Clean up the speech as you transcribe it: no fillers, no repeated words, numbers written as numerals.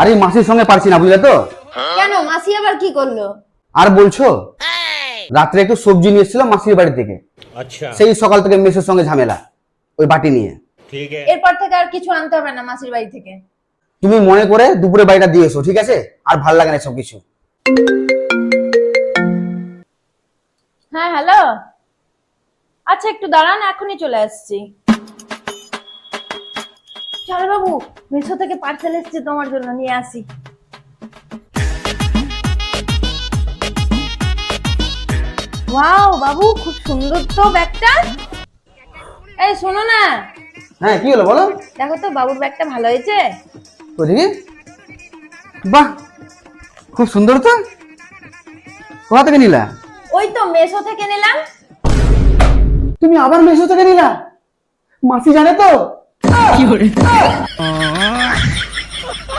আরে মাসির সঙ্গে পারছি না, বুঝলে তো? কেন, মাসি আবার কি করলো? আর বলছো, রাত্রে একটু সবজি নিয়ে এসেছিলাম মাসির বাড়ি থেকে। अच्छा সেই সকাল থেকে মেসের সঙ্গে ঝামেলা ওই বাটি নিয়ে। ठीक है। এরপর থেকে আর কিছু আনতে হবে না মাসির বাড়ি থেকে। তুমি মনে করে দুপুরে বাড়িটা দিয়ে এসো, ঠিক আছে? আর ভাল লাগে না সব কিছু। হ্যাঁ হ্যালো, আচ্ছা একটু দাঁড়ান, এখনই চলে আসছি। চল বাবু, মিশো থেকে পার্সেল এসেছে, তোমার জন্য নিয়ে আসি। ওয়াও বাবু, খুব সুন্দর তো ব্যাগটা। এই শোনো না, হ্যাঁ, কি হলো বলো? দেখো তো বাবুর ব্যাগটা ভালো হয়েছে। তো দেখি, বাহ, খুব সুন্দর তো। কোথা থেকে নিলা? ওই তো মেশো থেকে নিলাম। তুমি আবার মেসো থেকে নিলা? মাসি জানে তো?